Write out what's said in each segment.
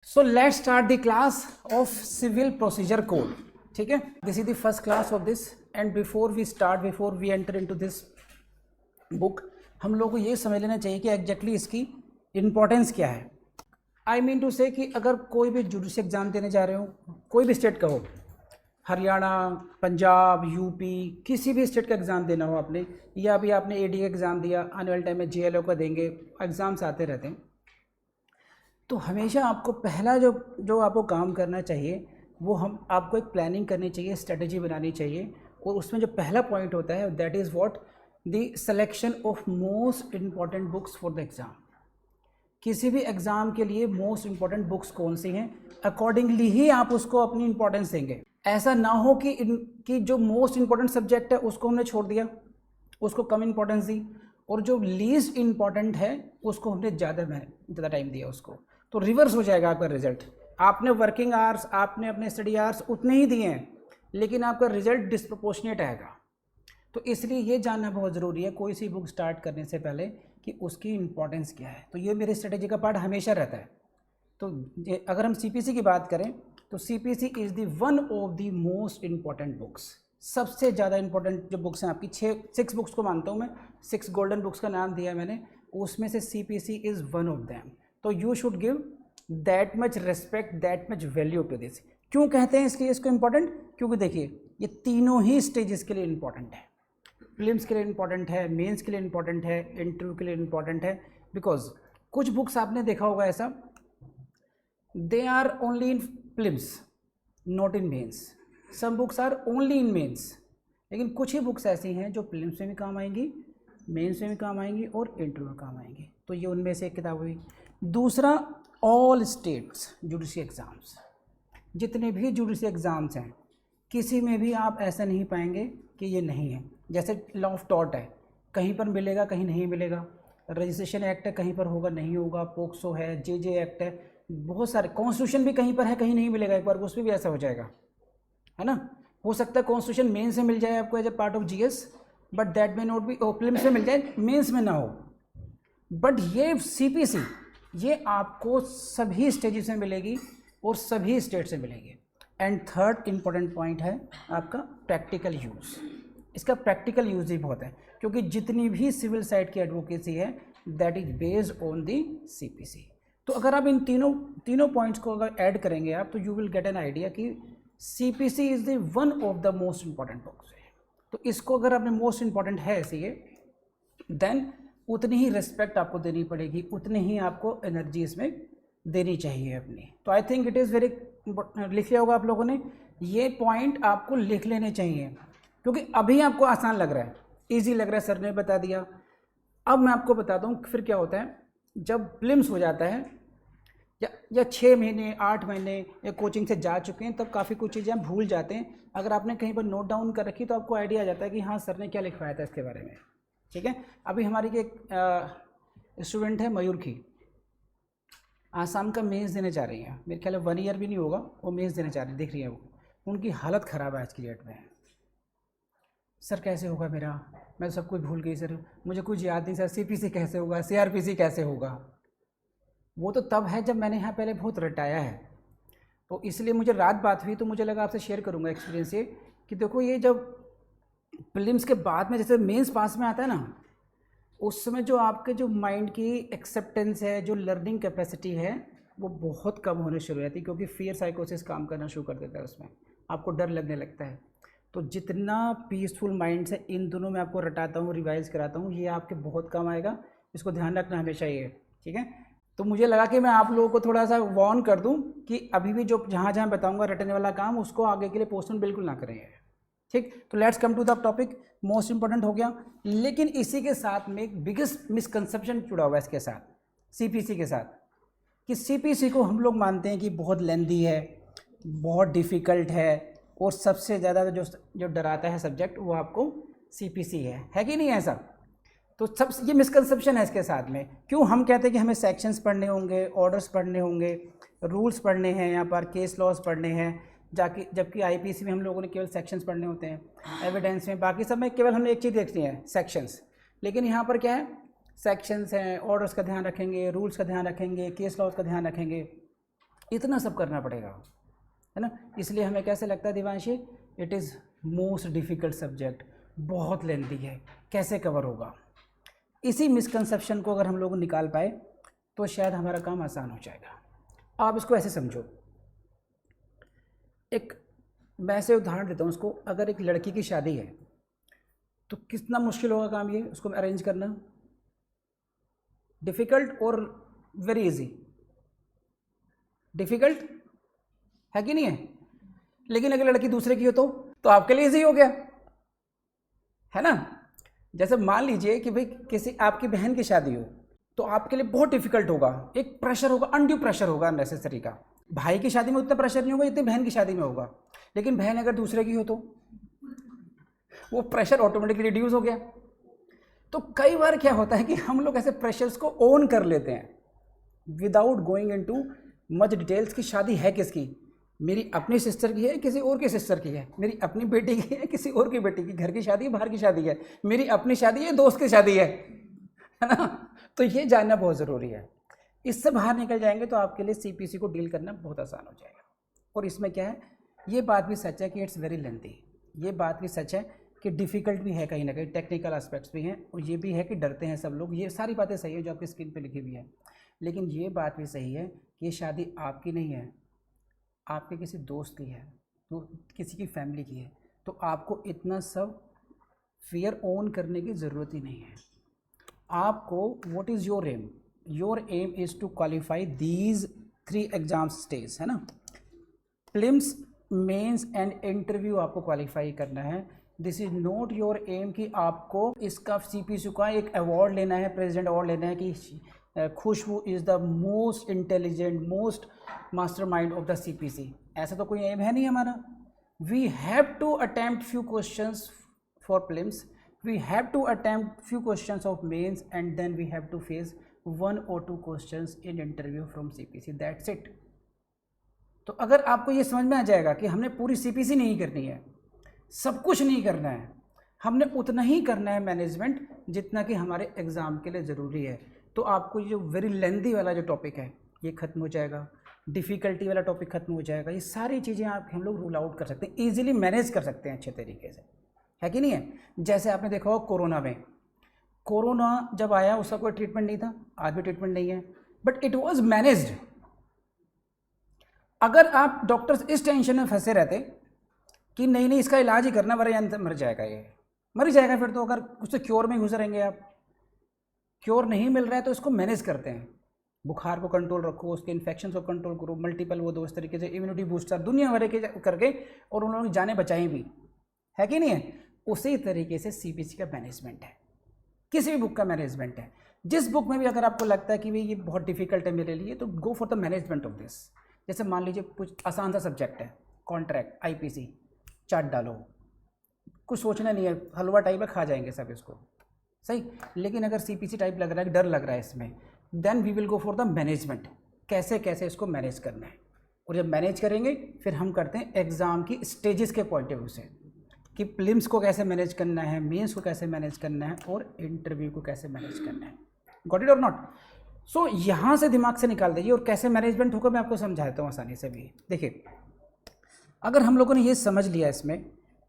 So let's start the class of civil procedure code. ठीक है, this is the first class of this and before we enter into this book, हम लोग को ये समझ लेना चाहिए कि एग्जैक्टली इसकी इम्पोर्टेंस क्या है. आई मीन टू से कि अगर कोई भी जुडिशल एग्ज़ाम देने जा रहे हो, कोई भी स्टेट का हो, हरियाणा, पंजाब, यूपी, किसी भी स्टेट का एग्ज़ाम देना हो आपने, या अभी आपने एडी का एग्ज़ाम दिया, आने वाले टाइम में जेएलओ का देंगे, एग्ज़ाम्स आते रहते हैं, तो हमेशा आपको पहला जो आपको काम करना चाहिए वो आपको एक प्लानिंग करनी चाहिए, स्ट्रेटजी बनानी चाहिए. और उसमें जो पहला पॉइंट होता है that is what the selection of most important books for the exam. किसी भी एग्ज़ाम के लिए मोस्ट इम्पॉर्टेंट बुक्स कौन सी हैं, अकॉर्डिंगली ही आप उसको अपनी इंपॉर्टेंस देंगे. ऐसा ना हो कि जो मोस्ट इम्पॉर्टेंट सब्जेक्ट है उसको हमने छोड़ दिया, उसको कम इम्पॉर्टेंस दी, और जो लीस्ट इम्पॉर्टेंट है उसको हमने ज़्यादा टाइम दिया उसको. तो रिवर्स हो जाएगा आपका रिजल्ट. आपने वर्किंग आवर्स, आपने अपने स्टडी आवर्स उतने ही दिए हैं, लेकिन आपका रिजल्ट डिस्प्रपोर्शनेट आएगा. तो इसलिए ये जानना बहुत ज़रूरी है कोई सी बुक स्टार्ट करने से पहले कि उसकी इम्पोर्टेंस क्या है. तो ये मेरे स्ट्रेटेजी का पार्ट हमेशा रहता है. तो अगर हम सीपीसी की बात करें तो CPC is the one of the most important books. सबसे ज़्यादा इंपॉर्टेंट जो बुक्स हैं आपकी, 6 बुक्स को मानता हूँ मैं, 6 गोल्डन बुक्स का नाम दिया है मैंने, उसमें से CPC is one of them. तो you should give that much respect, that much value to this. क्यों कहते हैं इसको इम्पॉर्टेंट? क्योंकि देखिए ये तीनों ही स्टेजेस के लिए इम्पॉर्टेंट है. प्रीलिम्स के लिए इम्पॉर्टेंट है, मेंस के लिए इम्पॉर्टेंट है, इंटरव्यू के लिए इम्पॉर्टेंट है. बिकॉज कुछ बुक्स आपने देखा होगा ऐसा, they are only in prelims not in mains. Some books are only in mains. लेकिन कुछ ही बुक्स ऐसी हैं जो प्रीलिम्स में भी काम आएंगी, मेंस में भी काम आएंगी और इंटरव्यू में काम आएंगी. तो ये उनमें से एक किताब हुई. दूसरा, ऑल स्टेट्स जुडिशल एग्ज़ाम्स, जितने भी जुडिशल एग्ज़ाम्स हैं किसी में भी आप ऐसा नहीं पाएंगे कि ये नहीं है. जैसे लॉ ऑफ टॉर्ट है, कहीं पर मिलेगा कहीं नहीं मिलेगा. रजिस्ट्रेशन एक्ट है, कहीं पर होगा नहीं होगा. पोक्सो है, जे एक्ट है, बहुत सारे. कॉन्स्टिट्यूशन भी कहीं पर है कहीं नहीं मिलेगा. एक बार उसमें भी ऐसा हो जाएगा, है ना. हो सकता है कॉन्स्टिट्यूशन मेन से मिल जाए आपको as a part of GS, but that may not be. Prelims में मिल जाए, मेंस में ना हो. बट ये सीपीसी ये आपको सभी स्टेजेस में मिलेगी और सभी स्टेट से मिलेगी. एंड थर्ड इंपॉर्टेंट पॉइंट है आपका प्रैक्टिकल यूज़. इसका प्रैक्टिकल यूज़ ही बहुत है, क्योंकि जितनी भी सिविल साइड की एडवोकेसी है that is based on the CPC. तो अगर आप इन तीनों पॉइंट्स को अगर ऐड करेंगे आप, तो you will get an idea कि CPC is the one of the most important books. तो इसको अगर आपने मोस्ट इम्पॉर्टेंट है ऐसे, देन उतनी ही रिस्पेक्ट आपको देनी पड़ेगी, उतनी ही आपको एनर्जी इसमें देनी चाहिए अपनी. तो I think it is very, लिख लिया होगा आप लोगों ने, ये पॉइंट आपको लिख लेने चाहिए, क्योंकि अभी आपको आसान लग रहा है, इजी लग रहा है, सर ने बता दिया. अब मैं आपको बताता हूँ फिर क्या होता है जब प्रीलिम्स हो जाता है, या 6 महीने 8 महीने या कोचिंग से जा चुके हैं, तब काफ़ी कुछ चीज़ें आप भूल जाते हैं. अगर आपने कहीं पर नोट डाउन कर रखी तो आपको आइडिया आ जाता है कि हाँ सर ने क्या लिखवाया था इसके बारे में. ठीक है. अभी हमारी एक स्टूडेंट है मयूरखी, आसाम का मेंस देने जा रही हैं. मेरे ख्याल में 1 ईयर भी नहीं होगा, वो मेंस देने जा रही, दिख रही है वो. उनकी हालत ख़राब है आज की डेट में. सर कैसे होगा मेरा, मैं सब कुछ भूल गई सर, मुझे कुछ याद नहीं सर, सीपीसी कैसे होगा, सीआरपीसी कैसे होगा. वो तो तब है जब मैंने यहाँ पहले बहुत रटाया है. तो इसलिए मुझे रात बात हुई तो मुझे लगा आपसे शेयर करूँगा एक्सपीरियंस ये कि देखो, ये जब प्रीलिम्स के बाद में जैसे मेंस पास में आता है ना, उस समय जो आपके जो माइंड की एक्सेप्टेंस है, जो लर्निंग कैपेसिटी है, वो बहुत कम होने शुरू हो जाती है, क्योंकि फियर साइकोसिस काम करना शुरू कर देता है. उसमें आपको डर लगने लगता है. तो जितना पीसफुल माइंड से इन दोनों में आपको रटाता हूँ, रिवाइज़ कराता हूँ, ये आपके बहुत काम आएगा. इसको ध्यान रखना हमेशा ये. ठीक है. तो मुझे लगा कि मैं आप लोगों को थोड़ा सा वार्न कर दूं कि अभी भी जो जहाँ बताऊंगा रटने वाला काम, उसको आगे के लिए पोस्टपोन बिल्कुल ना करें. ठीक. तो let's come to the topic. Most important हो गया, लेकिन इसी के साथ में एक बिगेस्ट मिसकंसेप्शन जुड़ा हुआ है इसके साथ, सीपीसी के साथ, कि सीपीसी को हम लोग मानते हैं कि बहुत लेंदी है, बहुत डिफ़िकल्ट है, और सबसे ज़्यादा जो डराता है सब्जेक्ट वो आपको सीपीसी है कि नहीं ऐसा. तो सब ये मिसकंसेप्शन है इसके साथ में. क्यों हम कहते हैं कि हमें सेक्शंस पढ़ने होंगे, ऑर्डर्स पढ़ने होंगे, रूल्स पढ़ने हैं, यहाँ पर केस लॉज पढ़ने हैं, जबकि आईपीसी में हम लोगों ने केवल सेक्शंस पढ़ने होते हैं. एविडेंस में, बाकी सब में केवल हमने एक चीज़ देखनी है, सेक्शंस. लेकिन यहाँ पर क्या है, सेक्शंस हैं, ऑर्डर्स का ध्यान रखेंगे, रूल्स का ध्यान रखेंगे, केस लॉज का ध्यान रखेंगे. इतना सब करना पड़ेगा, है ना। इसलिए हमें कैसे लगता है Divanshi, it is most difficult subject, बहुत लेंथी है, कैसे कवर होगा। इसी मिसकंसेप्शन को अगर हम लोग निकाल पाए तो शायद हमारा काम आसान हो जाएगा। आप इसको ऐसे समझो, एक मैं ऐसे उदाहरण देता हूँ उसको, अगर एक लड़की की शादी है तो कितना मुश्किल होगा काम ये उसको अरेंज करना, डिफ़िकल्ट और वेरी इजी, डिफ़िकल्ट है कि नहीं है। लेकिन अगर लड़की दूसरे की हो तो आपके लिए इजी हो गया, है ना। जैसे मान लीजिए कि भाई किसी आपकी बहन की शादी हो तो आपके लिए बहुत डिफिकल्ट होगा, एक प्रेशर होगा, अनड्यू प्रेशर होगा अननेसेसरी का। भाई की शादी में उतना प्रेशर नहीं होगा जितने बहन की शादी में होगा, लेकिन बहन अगर दूसरे की हो तो वो प्रेशर ऑटोमेटिकली रिड्यूस हो गया। तो कई बार क्या होता है कि हम लोग ऐसे प्रेशर्स को ओन कर लेते हैं without going into much details की शादी है किसकी, मेरी अपनी सिस्टर की है, किसी और की सिस्टर की है, मेरी अपनी बेटी की है, किसी और की बेटी की, घर की शादी है, बाहर की शादी है, मेरी अपनी शादी है, दोस्त की शादी है ना। तो ये जानना बहुत ज़रूरी है। इससे बाहर निकल जाएंगे तो आपके लिए सीपीसी को डील करना बहुत आसान हो जाएगा। और इसमें क्या है, ये बात भी सच है कि इट्स वेरी लेंथी, ये बात भी सच है कि डिफ़िकल्ट भी है, कहीं ना कहीं टेक्निकल एस्पेक्ट्स भी हैं, और ये भी है कि डरते हैं सब लोग। ये सारी बातें सही है जो आपकी स्क्रीन पे लिखी हुई है, लेकिन ये बात भी सही है कि ये शादी आपकी नहीं है, आपके किसी दोस्त की है, तो किसी की फैमिली की है, तो आपको इतना सब फियर ओन करने की ज़रूरत ही नहीं है। आपको what is your aim, your aim is to qualify these 3 exam stage, है ना। प्रीलिम्स, मेंस एंड इंटरव्यू आपको क्वालिफाई करना है। This is not your aim कि आपको इसका सीपीसी का एक अवार्ड लेना है, प्रेसिडेंट अवार्ड लेना है कि Khushboo is the most intelligent, most mastermind of the CPC. ऐसा तो कोई एम है नहीं हमारा। We have to attempt few questions for prelims, we have to attempt few questions of mains, and then we have to face 1 or 2 questions in interview from CPC, that's it। तो अगर आपको ये समझ में आ जाएगा कि हमने पूरी CPC नहीं करनी है, सब कुछ नहीं करना है, हमने उतना ही करना है मैनेजमेंट जितना कि हमारे एग्ज़ाम के लिए ज़रूरी है, तो आपको ये जो वेरी लेंथी वाला जो टॉपिक है ये ख़त्म हो जाएगा, डिफ़िकल्टी वाला टॉपिक ख़त्म हो जाएगा। ये सारी चीज़ें आप हम लोग रूल आउट कर सकते हैं, ईजिली मैनेज कर सकते हैं अच्छे तरीके से, है कि नहीं है। जैसे आपने देखा हो कोरोना में, कोरोना जब आया उसका कोई ट्रीटमेंट नहीं था, आज भी ट्रीटमेंट नहीं है, बट इट वाज मैनेज्ड। अगर आप डॉक्टर्स इस टेंशन में फंसे रहते कि नहीं नहीं इसका इलाज ही करना, वरना मर जाएगा, ये मर ही जाएगा फिर तो, अगर उससे क्योर में घुस रहेंगे आप, क्योर नहीं मिल रहा है तो इसको मैनेज करते हैं। बुखार को कंट्रोल रखो, उसके इन्फेक्शन को कंट्रोल करो, मल्टीपल वो दो, इस तरीके से इम्यूनिटी बूस्टर दुनिया भर के करके, और उन्होंने जाने बचाई भी, है कि नहीं है। उसी तरीके से सीपीसी का मैनेजमेंट है, किसी भी बुक का मैनेजमेंट है। जिस बुक में भी अगर आपको लगता है कि भाई ये बहुत डिफिकल्ट है मेरे लिए, तो गो for the management of this. जैसे मान लीजिए कुछ आसान सा सब्जेक्ट है, कॉन्ट्रैक्ट, आईपीसी, चार्ट डालो, कुछ सोचना नहीं है, हलवा टाइप है, खा जाएंगे सब इसको, सही। लेकिन अगर सीपीसी टाइप लग रहा है, डर लग रहा है इसमें, then we will go for the management, कैसे कैसे इसको मैनेज करना है। और जब मैनेज करेंगे फिर हम करते हैं एग्ज़ाम की स्टेजेस के पॉइंट ऑफ व्यू से, कि प्रीलिम्स को कैसे मैनेज करना है, मेंस को कैसे मैनेज करना है, और इंटरव्यू को कैसे मैनेज करना है। गॉट इट और नॉट। सो यहाँ से दिमाग से निकाल दीजिए, और कैसे मैनेजमेंट होगा मैं आपको समझाता हूँ आसानी से भी। देखिए, अगर हम लोगों ने ये समझ लिया इसमें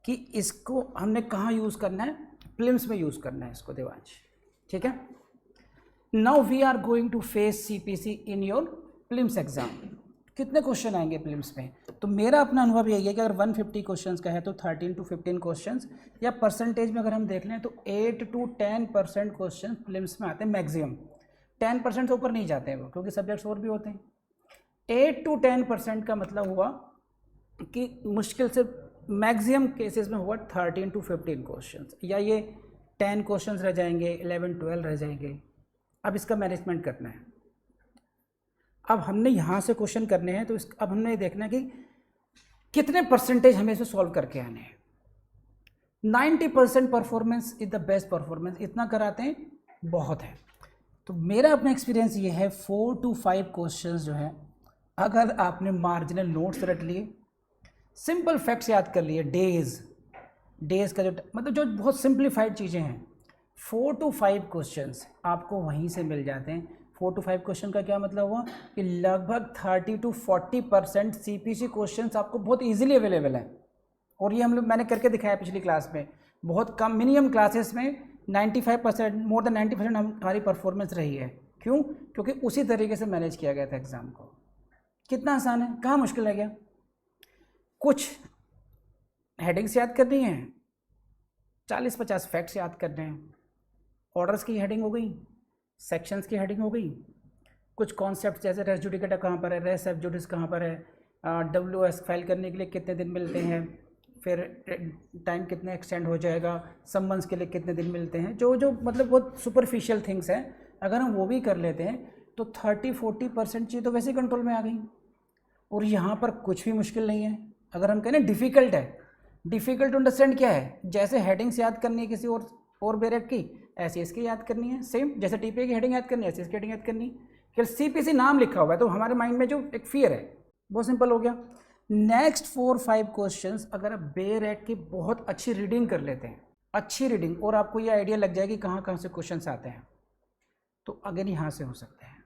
कि इसको हमने कहाँ यूज़ करना है, प्रीलिम्स में यूज़ करना है इसको देवांश, ठीक है। Now we are going to face CPC in your prelims exam. कितने क्वेश्चन आएंगे प्रीलिम्स में, तो मेरा अपना अनुभव यही है कि अगर 150 क्वेश्चंस का है तो 13 to 15 क्वेश्चंस, या परसेंटेज में अगर हम देख लें तो 8 to 10% क्वेश्चन प्रीलिम्स में आते हैं मैक्सिमम। 10% से ऊपर नहीं जाते हैं वो, क्योंकि सब्जेक्ट्स और भी होते हैं। 8 to 10% का मतलब हुआ कि मुश्किल से मैक्सिमम केसेस में हुआ 13 to 15 क्वेश्चंस, या ये 10 क्वेश्चंस रह जाएंगे, 11-12 रह जाएंगे। अब इसका मैनेजमेंट करना है। अब हमने यहाँ से क्वेश्चन करने हैं, तो अब हमने देखना है कि कितने परसेंटेज हमें इसे सॉल्व करके आने हैं। 90% performance is the best performance, इतना कराते हैं बहुत है। तो मेरा अपना एक्सपीरियंस ये है, 4 to 5 क्वेश्चंस जो है, अगर आपने मार्जिनल नोट्स रट लिए, सिंपल फैक्ट्स याद कर लिए, डेज का जो मतलब जो बहुत सिंप्लीफाइड चीज़ें हैं, 4 to 5 क्वेश्चंस आपको वहीं से मिल जाते हैं 4 to 5 क्वेश्चन का क्या मतलब हुआ कि लगभग 30 to 40% CPC क्वेश्चंस आपको बहुत इजीली अवेलेबल हैं। और ये हम लोग मैंने करके दिखाया पिछली क्लास में, बहुत कम मिनिमम क्लासेस में 95%, मोर देन 90% हमारी परफॉर्मेंस रही है। क्यों? क्योंकि उसी तरीके से मैनेज किया गया था एग्ज़ाम को। कितना आसान है, कहाँ मुश्किल है गया। कुछ हेडिंग्स याद करनी है, 40-50 फैक्ट्स याद करने हैं, ऑर्डर्स की हेडिंग हो गई, सेक्शंस की हेडिंग हो गई, कुछ कॉन्सेप्ट जैसे रेस जुडिकेटा कहाँ पर है, रेस सब जुडिस कहाँ पर है, WS फाइल करने के लिए कितने दिन मिलते हैं, फिर टाइम कितने एक्सटेंड हो जाएगा, समन्स के लिए कितने दिन मिलते हैं, जो मतलब बहुत सुपरफिशियल थिंग्स हैं। अगर हम वो भी कर लेते हैं तो 30-40% चीज़ तो वैसे कंट्रोल में आ गई। और यहाँ पर कुछ भी मुश्किल नहीं है। अगर हम कहें डिफ़िकल्ट है, डिफ़िकल्ट टू अंडरस्टैंड क्या है, जैसे हेडिंग्स याद करनी है किसी और बेरेट की, ऐसे इसकी याद करनी है, सेम जैसे TPA की हेडिंग याद करनी है ऐसे इसकी हेडिंग याद करनी है। कि CPC नाम लिखा हुआ है तो हमारे माइंड में जो एक फियर है, बहुत सिंपल हो गया। नेक्स्ट 4-5 क्वेश्चंस अगर आप बेरेट की बहुत अच्छी रीडिंग कर लेते हैं, अच्छी रीडिंग, और आपको ये आइडिया लग जाएगी कहाँ कहाँ से क्वेश्चंस आते हैं, तो अगेन यहाँ से हो सकते हैं।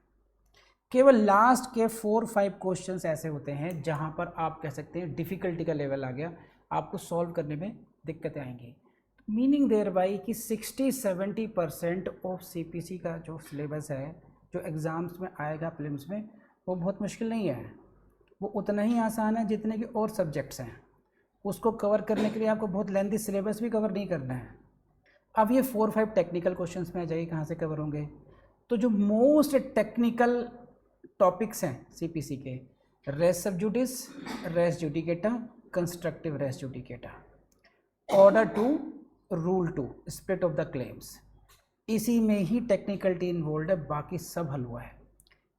केवल लास्ट के 4-5 क्वेश्चंस ऐसे होते हैं जहाँ पर आप कह सकते हैं डिफ़िकल्टी का लेवल आ गया, आपको सॉल्व करने में दिक्कतें आएंगी। मीनिंग देयर बाई कि 60-70% ऑफ CPC का जो सिलेबस है, जो एग्ज़ाम्स में आएगा प्रीलिम्स में, वो बहुत मुश्किल नहीं है, वो उतना ही आसान है जितने कि और सब्जेक्ट्स हैं। उसको कवर करने के लिए आपको बहुत लेंथी सिलेबस भी कवर नहीं करना है। अब ये 4-5 टेक्निकल क्वेश्चंस में आ जाइए कहाँ से कवर होंगे। तो जो मोस्ट टेक्निकल टॉपिक्स हैं CPC के, res sub judice, res judicata, constructive res judicata, order 2, rule 2, split of the claims, इसी में ही टेक्निकलिटी इन्वॉल्व है, बाकी सब हल हुआ है।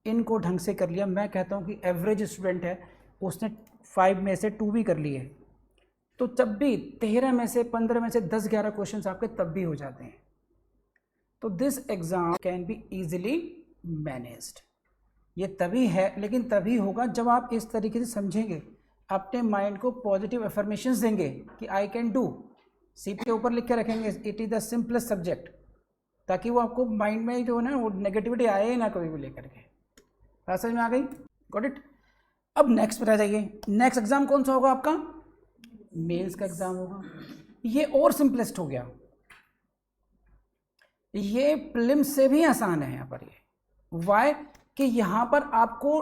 इनको ढंग से कर लिया, मैं कहता हूँ कि एवरेज स्टूडेंट है उसने 5 में से 2 भी कर लिए, तो तब भी 13 में से 15 में से 10-11 क्वेश्चन आपके तब भी हो जाते हैं। तो this exam can be easily managed. ये तभी है, लेकिन तभी होगा जब आप इस तरीके से समझेंगे, अपने माइंड को पॉजिटिव अफर्मेशंस देंगे कि आई कैन डू। CP के ऊपर लिख के रखेंगे it is the simplest subject, ताकि वो आपको माइंड में जो है ना वो नेगेटिविटी आए ही ना कभी भी लेकर के। बात समझ में आ गई? Got it? अब नेक्स्ट पर आ जाइए। नेक्स्ट एग्जाम कौन सा होगा आपका? मेंस का एग्जाम होगा। ये और सिंपलेस्ट हो गया, ये प्रीलिम्स से भी आसान है यहाँ पर। ये वाई कि यहाँ पर आपको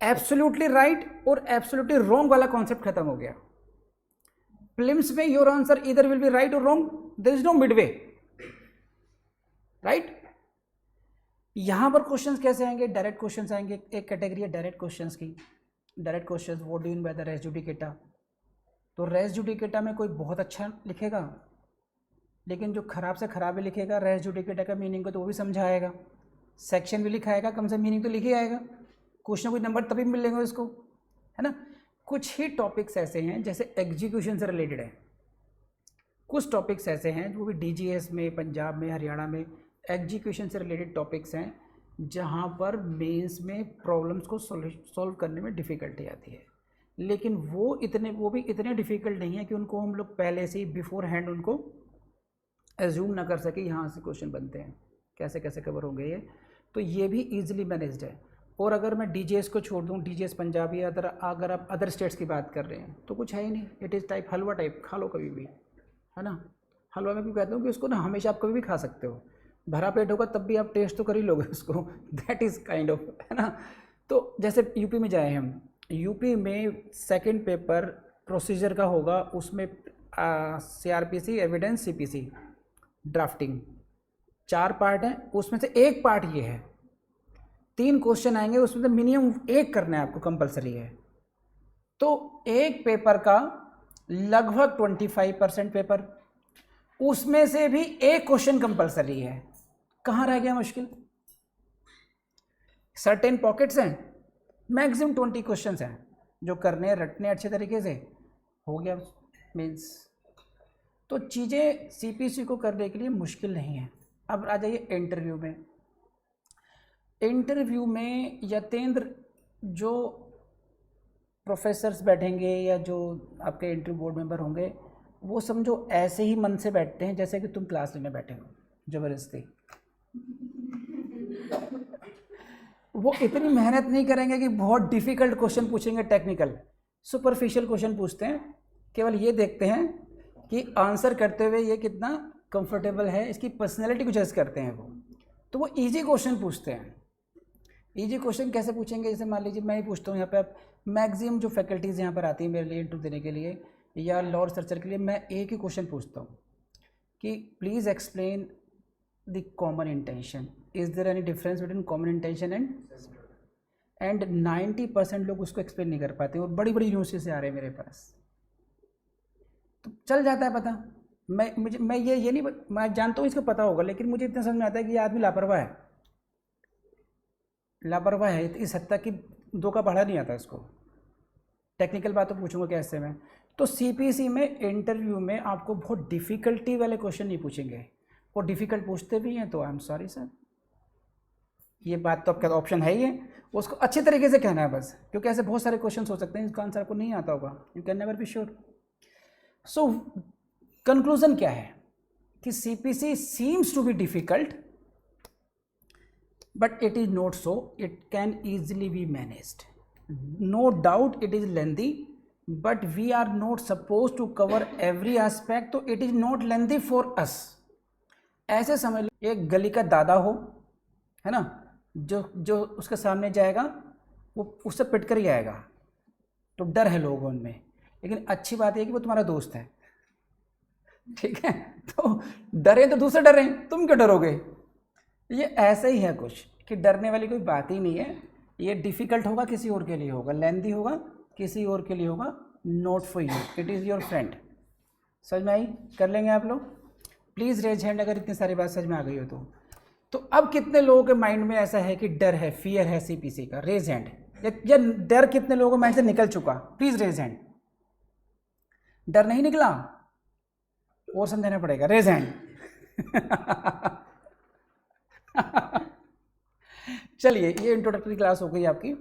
एब्सोल्युटली राइट और एब्सोल्युटली रॉन्ग वाला कॉन्सेप्ट खत्म हो गया। प्रीलिम्स में योर आंसर इधर विल बी राइट और wrong, there is no midway, right? यहां पर क्वेश्चंस कैसे आएंगे? डायरेक्ट क्वेश्चंस आएंगे। एक कैटेगरी है डायरेक्ट क्वेश्चंस की। Direct questions, what do you mean by the res judicata? तो रेस जुडिकेटा में कोई बहुत अच्छा लिखेगा, लेकिन जो खराब से खराब ही लिखेगा रेस जुडिकेटा का मीनिंग को तो वो भी समझाएगा, सेक्शन भी लिखाएगा, कम से मीनिंग तो लिख ही आएगा, कुछ ना कुछ नंबर तभी मिलेंगे उसको, है ना? कुछ ही टॉपिक्स ऐसे हैं जैसे एग्जीक्यूशन से रिलेटेड है, कुछ टॉपिक्स ऐसे हैं जो भी DGS में, पंजाब में, हरियाणा में एग्जीक्यूशन से रिलेटेड टॉपिक्स हैं जहाँ पर मेंस में प्रॉब्लम्स को सॉल्व करने में डिफ़िकल्टी आती है। लेकिन वो भी इतने डिफ़िकल्ट नहीं है कि उनको हम लोग पहले से ही बिफोर हैंड उनको एज्यूम ना कर सके यहाँ से क्वेश्चन बनते हैं, कैसे कैसे कवर होंगे ये। तो ये भी ईजिली मैनेज्ड है। और अगर मैं DGS को छोड़ दूँ, DGS पंजाब या अगर आप अदर स्टेट्स की बात कर रहे हैं तो कुछ है ही नहीं। It is type halwa type, खा लो कभी भी, है ना? हलवा में क्यों कहता हूँ कि उसको ना हमेशा आप कभी भी खा सकते हो, भरा पेट होगा तब भी आप टेस्ट तो कर ही लोगे उसको, दैट इज़ काइंड ऑफ, है ना? तो जैसे यूपी में जाए हम, यूपी में सेकंड पेपर प्रोसीजर का होगा, उसमें CRPC, evidence, CPC, drafting, 4 part हैं, उसमें से एक पार्ट ये है। 3 क्वेश्चन आएंगे, उसमें से मिनिमम एक करना है आपको, कंपलसरी है। तो एक पेपर का लगभग 25% पेपर, उसमें से भी एक क्वेश्चन कंपलसरी है। कहाँ रह गया मुश्किल? सर्टेन पॉकेट्स हैं, मैक्सिमम 20 क्वेश्चंस हैं जो करने रटने अच्छे तरीके से, हो गया मीन्स। तो चीज़ें CPC को करने के लिए मुश्किल नहीं है। अब आ जाइए इंटरव्यू में। इंटरव्यू में यतेंद्र, जो प्रोफेसर्स बैठेंगे या जो आपके इंटरव्यू बोर्ड मेंबर होंगे, वो समझो ऐसे ही मन से बैठते हैं जैसे कि तुम क्लास लेने बैठे हो, ज़बरदस्ती। वो इतनी मेहनत नहीं करेंगे कि बहुत डिफ़िकल्ट क्वेश्चन पूछेंगे, टेक्निकल सुपरफिशियल क्वेश्चन पूछते हैं, केवल ये देखते हैं कि आंसर करते हुए ये कितना कंफर्टेबल है, इसकी पर्सनैलिटी को जज करते हैं वो। तो वो इजी क्वेश्चन पूछते हैं। इजी क्वेश्चन कैसे पूछेंगे, जैसे मान लीजिए मैं ही पूछता हूँ यहाँ पे, आप मैक्सिमम जो फैकल्टीज़ यहाँ पर आती है मेरे लिए इंटरव्यू देने के लिए या लॉ रिसर्चर के लिए, मैं एक ही क्वेश्चन पूछता हूँ कि please explain the common intention, is there any difference between common intention and 90% लोग उसको एक्सप्लेन नहीं कर पाते और बड़ी बड़ी यूनिवर्सिटी से आ रहे हैं मेरे पास, तो चल जाता है पता। मैं ये नहीं, मैं जानता हूँ इसको पता होगा, लेकिन मुझे इतना समझ में आता है कि ये आदमी लापरवाह है इस हद तक कि दो का पढ़ा नहीं आता इसको। टेक्निकल बात तो पूछूंगा कैसे में। तो सीपीसी में इंटरव्यू में आपको बहुत डिफ़िकल्टी वाले क्वेश्चन नहीं पूछेंगे, और डिफ़िकल्ट पूछते भी हैं तो आई एम सॉरी सर, ये बात तो आपका ऑप्शन है ही है, उसको अच्छे तरीके से कहना है बस, क्योंकि ऐसे बहुत सारे क्वेश्चन हो सकते हैं इसका आंसर आपको नहीं आता होगा, you can never be sure. So conclusion क्या है कि CPC seems to be difficult but it is not so, it can easily be managed. No doubt it is lengthy but we are not suppose to cover every aspect, तो it is not lengthy for us. ऐसे समझ लो एक गली का दादा हो, है ना, जो उसके सामने जाएगा वो उससे पिट कर ही आएगा, तो डर है लोगों में, लेकिन अच्छी बात है कि वो तुम्हारा दोस्त है, ठीक है, तो डरे तो दूसरे डरे, तुम क्यों डरोगे। ये ऐसा ही है कुछ कि डरने वाली कोई बात ही नहीं है। ये डिफ़िकल्ट होगा किसी और के लिए होगा, लेंथी होगा किसी और के लिए होगा, not for you, it is your friend. समझ में आई? कर लेंगे आप लोग? प्लीज़ रेज हैंड अगर इतनी सारी बात समझ में आ गई हो तो अब कितने लोगों के माइंड में ऐसा है कि डर है, फियर है सीपीसी का? Raise hand. या डर कितने लोगों के माइंड से निकल चुका? Please raise hand. डर नहीं निकला और समझाना पड़ेगा, रेज हैंड। चलिए, ये इंट्रोडक्टरी क्लास हो गई आपकी।